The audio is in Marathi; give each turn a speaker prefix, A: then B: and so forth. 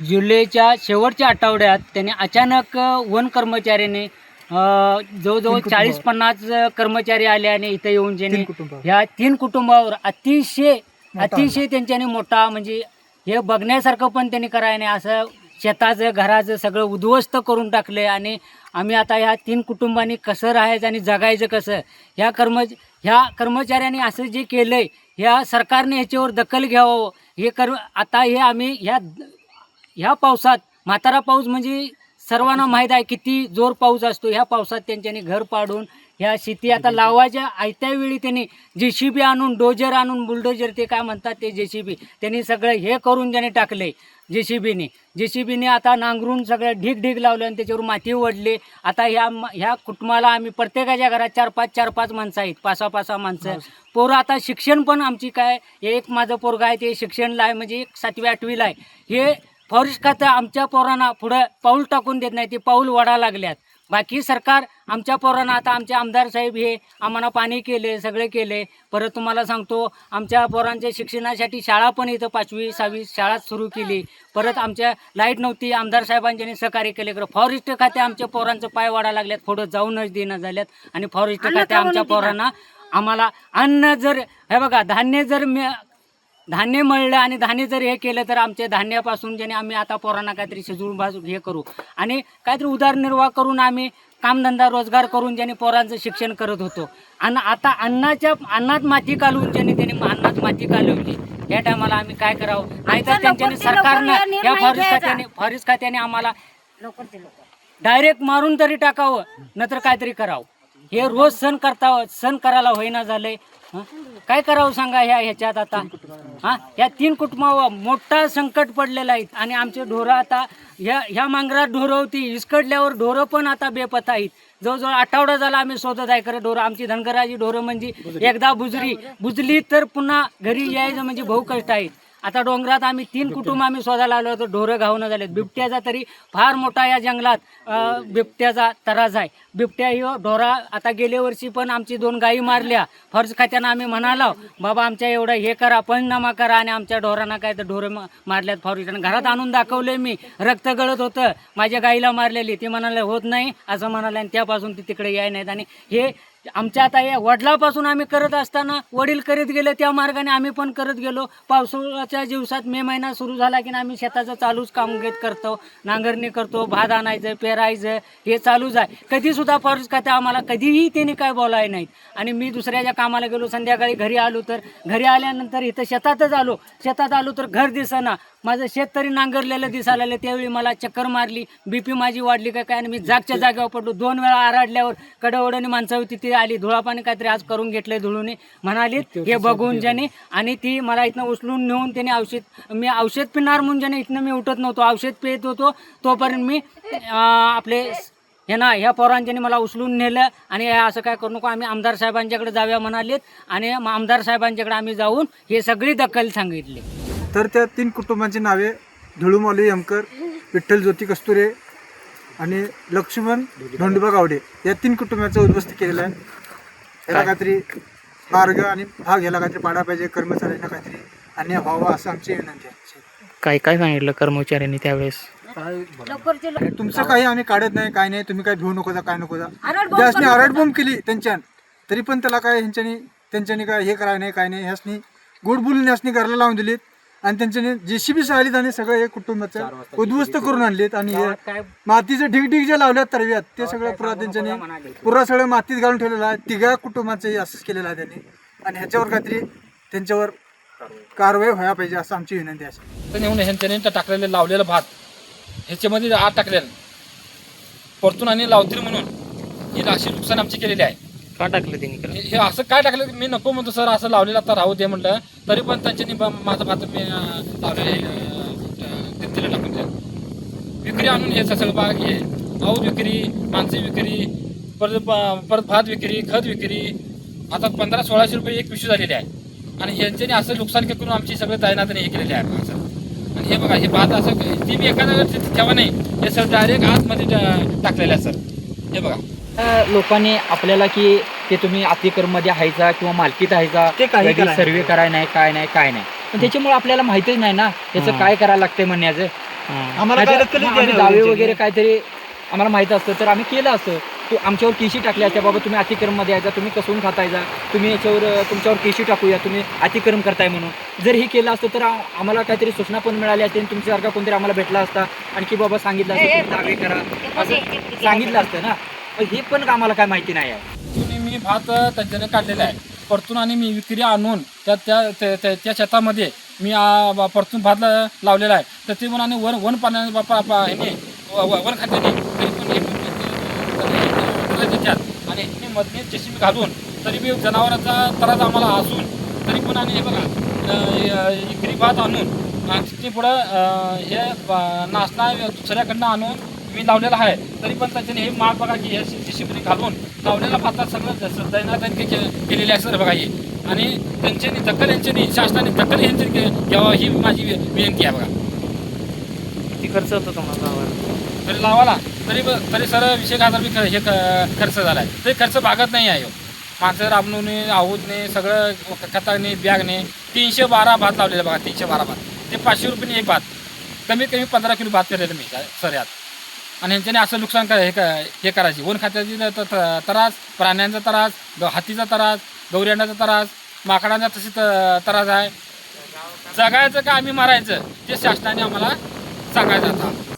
A: जुलैच्या शेवटच्या आठवड्यात त्यांनी अचानक वन कर्मचाऱ्याने जवळजवळ 40-50 कर्मचारी आले आणि इथं येऊन ज्यांनी ह्या 3 कुटुंबावर अतिशय त्यांच्याने मोठा म्हणजे हे बघण्यासारखं पण त्यांनी करायला नाही असं शेताचं घराचं सगळं उद्ध्वस्त करून टाकलं आणि आम्ही आता ह्या 3 कुटुंबांनी कसं राहायचं आणि जगायचं कसं ह्या कर्मचाऱ्यांनी असं जे केलं आहे ह्या सरकारने ह्याच्यावर दखल घ्यावं हे आता हे आम्ही ह्या पावसात म्हातारा पाऊस म्हणजे सर्वांना माहीत आहे किती जोर पाऊस असतो. ह्या पावसात त्यांच्यानी घर पाडून ह्या शेती आता लावायच्या आयत्या वेळी त्यांनी JCB आणून डोजर आणून बुलडोजर ते काय म्हणतात ते JCB त्यांनी सगळं हे करून ज्याने टाकले JCBने आता नांगरून सगळं ढीग लावलं आणि त्याच्यावर माती ओढली. आता ह्या कुटुंबाला आम्ही प्रत्येकाच्या घरात 4-5 माणसं आहेत, 5-6 माणसं. पोरं आता शिक्षण पण आमची काय एक माझं पोरगा आहे ते शिक्षणला आहे म्हणजे 7वी-8वीला आहे. हे फॉरेस्ट खातं आमच्या पोरांना पुढं पाऊल टाकून देत नाही, ते पाऊल वाढा लागल्यात. बाकी सरकार आमच्या पोरांना आता आमचे आमदार साहेब हे आम्हाला पाणी केले सगळे केले. परत तुम्हाला सांगतो आमच्या पोरांच्या शिक्षणासाठी शाळा पण इथं 5वी-6वी शाळा सुरू केली. परत आमच्या लाईट नव्हती, आमदार साहेबांच्यानी सहकार्य केले. फॉरेस्ट खाते आमच्या पोरांचं पाय वाढा लागल्यात, पुढं जाऊनच देणं झाल्यात. आणि फॉरेस्ट खाते आमच्या पोरांना आम्हाला अन्न जर हे बघा धान्य मळलं आणि धान्य जर हे केलं तर आमच्या धान्यापासून ज्याने आम्ही आता पोरांना काहीतरी शिजवून भाजून हे करू आणि काहीतरी उदरनिर्वाह करून आम्ही कामधंदा रोजगार करून ज्याने पोरांचं शिक्षण करत होतो. आणि आता अन्नात माती घालून ज्याने अन्नात माती घालवली. या टायमाला आम्ही काय करावं? नाहीतर त्यांच्यानी सरकारनं या फॉरेस्ट खात्याने आम्हाला डायरेक्ट मारून तरी टाकावं नंतर काहीतरी करावं. हे रोज सण करायला होईना झालंय. काय करावं सांगा ह्याच्यात आता ह्या 3 कुटुंबावर मोठा संकट पडलेला आहे. आणि आमचे ढोरं आता ह्या मांगरात ढोरं होती इसकडल्यावर ढोरं पण आता बेपत्ता आहेत. जवळजवळ आठवडा झाला आम्ही शोधत आहे खरं ढोरं. आमची धनगराची ढोरं म्हणजे एकदा बुजली तर पुन्हा घरी यायचं म्हणजे भाऊ कष्ट आहेत. आता डोंगरात आम्ही 3 कुटुंब आम्ही शोधायला आलो होतो, ढोरं घावणं झालेत. बिबट्याचा तरी फार मोठा या जंगलात बिबट्याचा त्रास आहे. बिबट्या ही ढोरा आता गेल्या वर्षी पण आमची 2 गायी मारल्या. फॉरेस्ट खात्यानं आम्ही म्हणालो बाबा आमच्या एवढं हे करा पंचनामा करा आणि आमच्या ढोरांना काय तर ढोरं मारल्यात. फॉरेस्टनं घरात आणून दाखवले मी, रक्त गळत होतं, माझ्या गाईला मारलेली. ते म्हणाले होत नाही असं म्हणाले आणि त्यापासून ते तिकडे याय नाहीत. आणि हे आमच्या आता या वडिलापासून आम्ही करत असताना वडील करीत गेले त्या मार्गाने आम्ही पण करत गेलो. पावसाळ्याच्या दिवसात मे महिना सुरू झाला की आम्ही शेताचं चालूच काम घेत करतो, नांगरणी करतो, भात आणायचं पेरायचं हे चालूच आहे. कधीसुद्धा फॉरेस्ट खाते आम्हाला कधीही त्यांनी काय बोलाय नाहीत. आणि मी दुसऱ्याच्या कामाला गेलो, संध्याकाळी घरी आलो तर घरी आल्यानंतर इथं शेतात आलो तर घर दिसेना. माझं शेत तरी नांगरलेलं दिसायला. त्यावेळी मला चक्कर मारली, BP माझी वाढली काय आणि मी जागच्या जागेवर पडलो. 2 वेळा आराडल्यावर कडवडणी माणसं होती ती आली, धुळापाणी काहीतरी आज करून घेतलंय धुळूने म्हणाली हे बघून ज्याने. आणि ती मला इथनं उचलून नेऊन त्याने मी औषध पिणार म्हणून ज्याने इथनं मी उठत नव्हतो, औषध पित होतो तोपर्यंत मी आपले ह्या पोरांच्याने मला उचलून नेलं. आणि असं काय करू नको, आम्ही आमदार साहेबांच्याकडे जाऊया म्हणालेत. आणि आमदार साहेबांच्याकडे आम्ही जाऊन हे सगळी दखल सांगितली.
B: तर त्या 3 कुटुंबांची नावे धुळूमाली यमकर, विठ्ठल ज्योती कस्तुरे आणि लक्ष्मण धोंडोबा गावडे या 3 कुटुंबाचं उद्ध्वस्त केलेलं आहे. याला काहीतरी मार्ग आणि भाग याला काहीतरी पाडा पाहिजे, कर्मचाऱ्यांना काहीतरी अन्याय व्हावा असं आमची विनंती आहे.
C: काय सांगितलं कर्मचाऱ्यांनी त्यावेळेस?
B: तुमचं काही आम्ही काढत नाही, काय नाही, तुम्ही काय भिवू नको जा, काय नको जा. ज्यासनी आरडबोंब केली त्यांच्या तरी पण त्याला काय त्यांच्यानी काय हे करायला नाही, काय नाही. ह्यासनी गोड बोलून ह्यासनी घरला लावून दिलीत आणि त्यांच्यानी JCB आलीत आणि सगळं हे कुटुंबाचं उद्ध्वस्त करून आणलीत. आणि हे मातीचं ढीग जे लावल्यात तरव्यात ते सगळं पुरा सगळं मातीत घालून ठेवलेलं आहे. 3 कुटुंबाचं असंच केलेलं आहे त्यांनी. आणि ह्याच्यावर काहीतरी त्यांच्यावर कारवाई व्हायला पाहिजे असं आमची विनंती आहे.
D: नेऊन ह्यांच्याने टाकलेलं लावलेलं भात ह्याच्यामध्ये आत टाकलेलं परतून आणि लावतील म्हणून ही अशी नुकसान आमची केलेली आहे.
C: का टाकलं त्यांनी?
D: हे असं काय टाकलं मी नको म्हणतो सर, असं लावलेलं आता राहू दे म्हटलं तरी पण त्यांच्यानी माझं भात मी लावलेलं दिलं टाकून द्या. विक्री आणून हे सगळं बाग हे आऊत विक्री, माणसे विक्री, परत भात विक्री, खत विक्री, आता 1500-1600 रुपये एक पिशवी झालेली आहे. आणि ह्यांच्यानी असं नुकसान करून आमची सगळं तैनातने हे केलेले आहे असं. आणि हे बघा हे भात असं ती मी एखाद्या ठेवा नाही, हे सर डायरेक्ट आतमध्ये टाकलेलं आहे सर. हे बघा
C: लोकांनी आपल्याला की ते तुम्ही अतिक्रममध्ये हायचा किंवा मालकीत हायचा सर्वे करायला नाही, काय नाही. पण त्याच्यामुळे आपल्याला माहितीच नाही ना त्याचं काय करायला लागतंय म्हणण्याचं.
B: आम्हाला
C: नाहीतर
B: काय
C: आम्ही दावे वगैरे काहीतरी आम्हाला माहित असतं तर आम्ही केलं असतं. तू आमच्यावर केशी टाकल्या असत्या, बाबा तुम्ही अतिक्रममध्ये यायचा, तुम्ही कसून खातायचा, तुम्ही याच्यावर तुमच्यावर केशी टाकूया, तुम्ही अतिक्रम करताय म्हणून. जर हे केलं असतं तर आम्हाला काहीतरी सूचना पण मिळाली असते आणि तुमच्यासारखा कोणतरी आम्हाला भेटला असता आणखी बाबा सांगितलं असतं तुम्ही दावे करा असं सांगितलं असतं ना. पण हे पण आम्हाला काय माहिती नाही आहे.
D: तुम्ही मी भात त्यांच्याने काढलेला आहे परतून आणि मी विक्री आणून त्या शेतामध्ये मी परतून भात लावलेला आहे. तर ते म्हणून आणि वन पाण्याने वन खात्याने तरी पण हे देतात आणि हे मधने जेसीबी घालून तरी बी जनावरांचा त्रास आम्हाला असून तरी पण आणि हे बघा विक्री भात आणून तिथे पुढं हे नाचना दुसऱ्याकडनं आणून मी लावलेला आहे. तरी पण त्याच्याने हे माग बघा की हे जेसीबी घालून लावलेला भातात सगळं दैनादैन केलेले आहे सर बघा हे. आणि त्यांच्यानी दखल यांच्यानी शासनाने दखल यांची घ्यावा ही माझी विनंती आहे बघा.
C: किती खर्च होतो तुम्हाला
D: तरी लावाला तरी सर 20,000 बी हे खर्च झाला आहे. तरी खर्च भागत नाही आहे. माणसं राबणूने आऊतने सगळं खताने बॅगने 312 भात लावलेले बघा. 312 भात ते 500 रुपये एक भात कमीत कमी 15 किलो भात केलेलं मी सर यात. आणि ह्यांच्याने असं नुकसान हे करायची वन खात्याची त्रास, प्राण्यांचा त्रास, हातीचा त्रास, गौऱ्यांचा त्रास, माकडांचा तशी त्रास आहे. जगायचं का आम्ही मारायचं ते शासनाने आम्हाला सांगायचं आता.